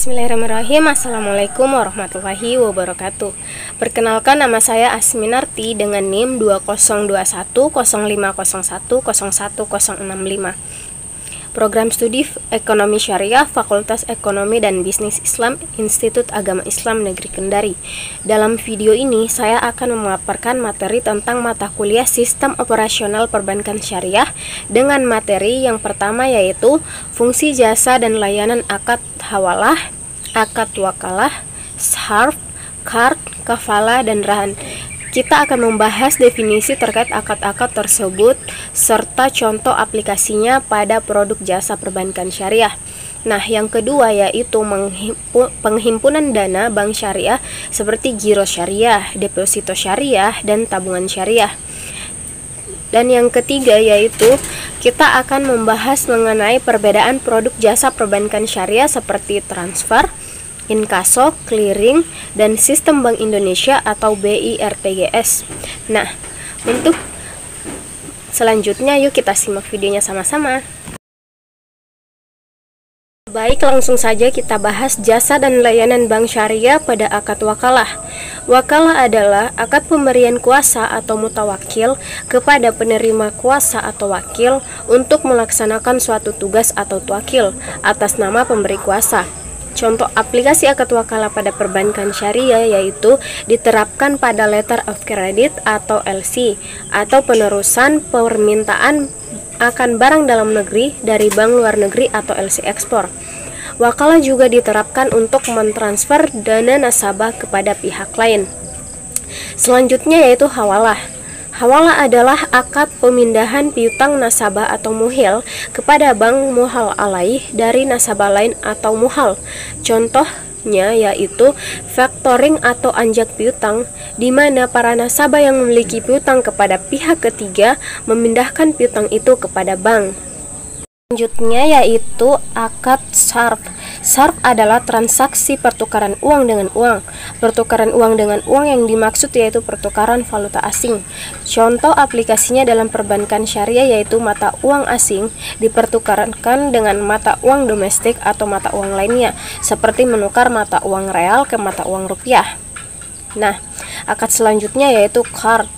Bismillahirrahmanirrahim. Assalamualaikum warahmatullahi wabarakatuh. Perkenalkan, nama saya Asminarti dengan NIM 202105010165. Program Studi Ekonomi Syariah, Fakultas Ekonomi dan Bisnis Islam, Institut Agama Islam Negeri Kendari. Dalam video ini, saya akan memaparkan materi tentang mata kuliah Sistem Operasional Perbankan Syariah dengan materi yang pertama yaitu fungsi jasa dan layanan akad hawalah, akad wakalah, sarf, qard, kafalah, dan rahan. Kita akan membahas definisi terkait akad-akad tersebut serta contoh aplikasinya pada produk jasa perbankan syariah. Nah, yang kedua yaitu penghimpunan dana bank syariah seperti giro syariah, deposito syariah, dan tabungan syariah. Dan yang ketiga yaitu kita akan membahas mengenai perbedaan produk jasa perbankan syariah seperti transfer, inkaso, clearing, dan sistem Bank Indonesia atau BIRTGS. Nah, untuk selanjutnya yuk kita simak videonya sama-sama. Baik, langsung saja kita bahas jasa dan layanan bank syariah pada akad wakalah. Wakalah adalah akad pemberian kuasa atau mutawakil kepada penerima kuasa atau wakil untuk melaksanakan suatu tugas atau tuakil atas nama pemberi kuasa. Contoh aplikasi akad wakalah pada perbankan syariah yaitu diterapkan pada letter of credit atau LC atau penerusan permintaan akan barang dalam negeri dari bank luar negeri atau LC ekspor. Wakalah juga diterapkan untuk mentransfer dana nasabah kepada pihak lain. Selanjutnya yaitu hawalah. Hawalah adalah akad pemindahan piutang nasabah atau muhil kepada bank muhal alaih dari nasabah lain atau muhal. Contohnya yaitu factoring atau anjak piutang, di mana para nasabah yang memiliki piutang kepada pihak ketiga memindahkan piutang itu kepada bank. Selanjutnya yaitu akad sarf. Sarf adalah transaksi pertukaran uang dengan uang. Pertukaran uang dengan uang yang dimaksud yaitu pertukaran valuta asing. Contoh aplikasinya dalam perbankan syariah yaitu mata uang asing dipertukarkan dengan mata uang domestik atau mata uang lainnya, seperti menukar mata uang real ke mata uang rupiah. Nah, akad selanjutnya yaitu qard.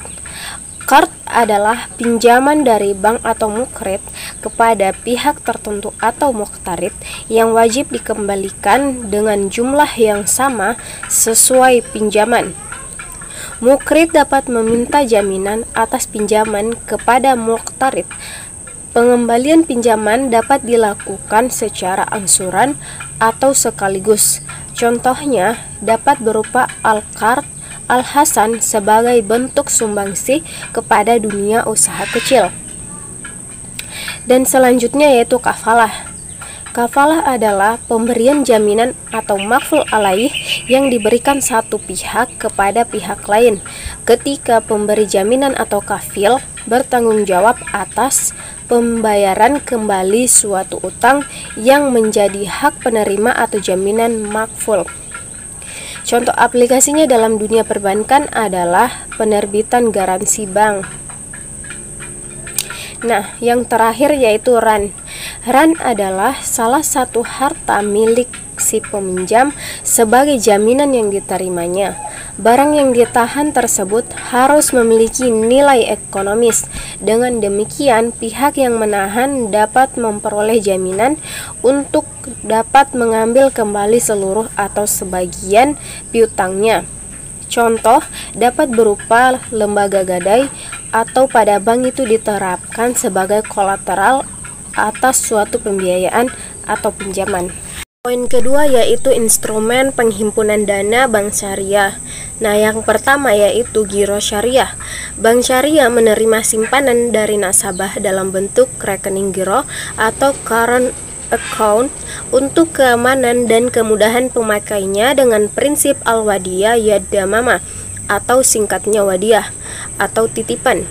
Qard adalah pinjaman dari bank atau mukrid kepada pihak tertentu atau muqtarid yang wajib dikembalikan dengan jumlah yang sama sesuai pinjaman. Mukrid dapat meminta jaminan atas pinjaman kepada muqtarid. Pengembalian pinjaman dapat dilakukan secara angsuran atau sekaligus. Contohnya dapat berupa al-qard Al-Hasan sebagai bentuk sumbangsih kepada dunia usaha kecil. Dan selanjutnya yaitu kafalah. Kafalah adalah pemberian jaminan atau maf'ul alaih yang diberikan satu pihak kepada pihak lain ketika pemberi jaminan atau kafil bertanggung jawab atas pembayaran kembali suatu utang yang menjadi hak penerima atau jaminan makful. Contoh aplikasinya dalam dunia perbankan adalah penerbitan garansi bank. Nah, yang terakhir yaitu ran. Ran adalah salah satu harta milik si peminjam sebagai jaminan yang diterimanya. Barang yang ditahan tersebut harus memiliki nilai ekonomis. Dengan demikian, pihak yang menahan dapat memperoleh jaminan untuk dapat mengambil kembali seluruh atau sebagian piutangnya. Contoh dapat berupa lembaga gadai atau pada bank itu diterapkan sebagai kolateral atas suatu pembiayaan atau pinjaman. Poin kedua yaitu instrumen penghimpunan dana bank syariah. Nah, yang pertama yaitu giro syariah. Bank syariah menerima simpanan dari nasabah dalam bentuk rekening giro atau current account untuk keamanan dan kemudahan pemakainya dengan prinsip al-wadiyah yadamama atau singkatnya wadiyah atau titipan.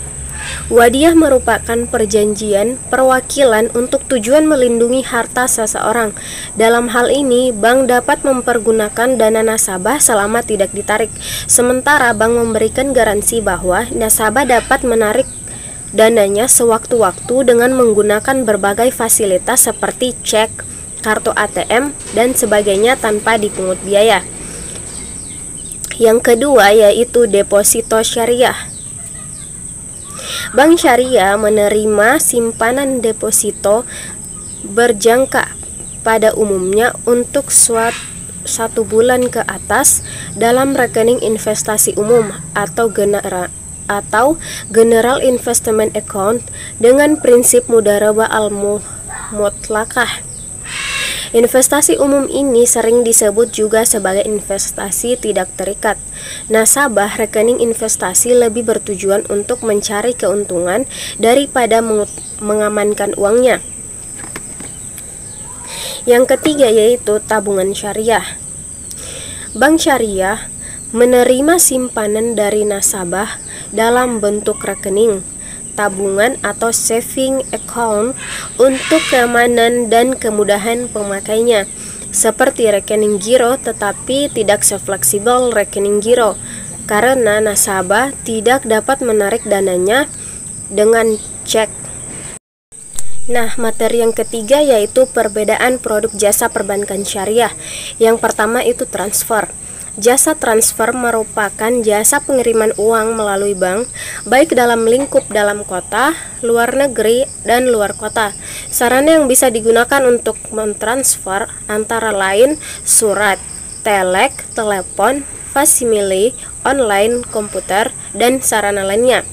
Wadiyah merupakan perjanjian perwakilan untuk tujuan melindungi harta seseorang. Dalam hal ini, bank dapat mempergunakan dana nasabah selama tidak ditarik. Sementara bank memberikan garansi bahwa nasabah dapat menarik dananya sewaktu-waktu dengan menggunakan berbagai fasilitas seperti cek, kartu ATM, dan sebagainya tanpa dipungut biaya. Yang kedua yaitu deposito syariah. Bank syariah menerima simpanan deposito berjangka pada umumnya untuk 1 bulan ke atas dalam rekening investasi umum atau General Investment Account dengan prinsip mudharabah al-mutlaqah. Investasi umum ini sering disebut juga sebagai investasi tidak terikat. Nasabah rekening investasi lebih bertujuan untuk mencari keuntungan daripada mengamankan uangnya. Yang ketiga yaitu tabungan syariah. Bank syariah menerima simpanan dari nasabah dalam bentuk rekening, tabungan atau saving account untuk keamanan dan kemudahan pemakainya, seperti rekening giro, tetapi tidak sefleksibel rekening giro karena nasabah tidak dapat menarik dananya dengan cek. Nah, materi yang ketiga yaitu perbedaan produk jasa perbankan syariah. Yang pertama itu transfer. Jasa transfer merupakan jasa pengiriman uang melalui bank, baik dalam lingkup dalam kota, luar negeri, dan luar kota. Sarana yang bisa digunakan untuk mentransfer antara lain surat, telek, telepon, facsimile, online, komputer, dan sarana lainnya.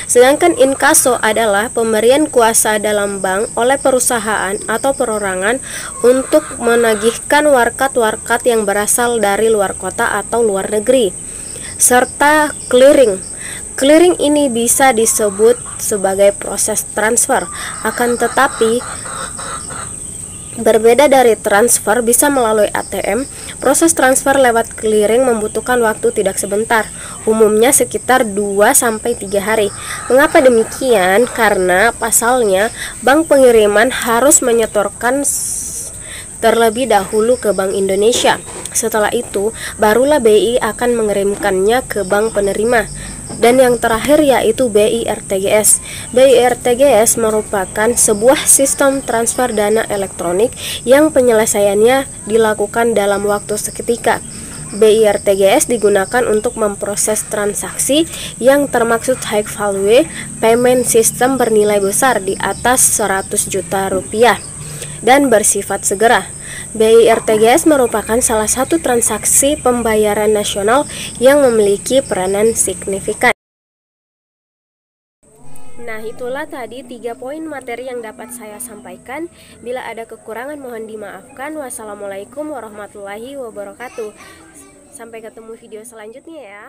Sedangkan inkaso adalah pemberian kuasa dalam bank oleh perusahaan atau perorangan untuk menagihkan warkat-warkat yang berasal dari luar kota atau luar negeri. Serta clearing. Clearing ini bisa disebut sebagai proses transfer, akan tetapi berbeda dari transfer bisa melalui ATM. Proses transfer lewat clearing membutuhkan waktu tidak sebentar, umumnya sekitar 2-3 hari. Mengapa demikian? Karena pasalnya bank pengiriman harus menyetorkan terlebih dahulu ke Bank Indonesia. Setelah itu, barulah BI akan mengirimkannya ke bank penerima. Dan yang terakhir yaitu BI-RTGS. BI-RTGS merupakan sebuah sistem transfer dana elektronik yang penyelesaiannya dilakukan dalam waktu seketika. BI-RTGS digunakan untuk memproses transaksi yang termaksud high value payment system bernilai besar di atas 100 juta rupiah dan bersifat segera. BI-RTGS merupakan salah satu transaksi pembayaran nasional yang memiliki peranan signifikan. Nah, itulah tadi 3 poin materi yang dapat saya sampaikan. Bila ada kekurangan mohon dimaafkan. Wassalamualaikum warahmatullahi wabarakatuh. Sampai ketemu video selanjutnya ya.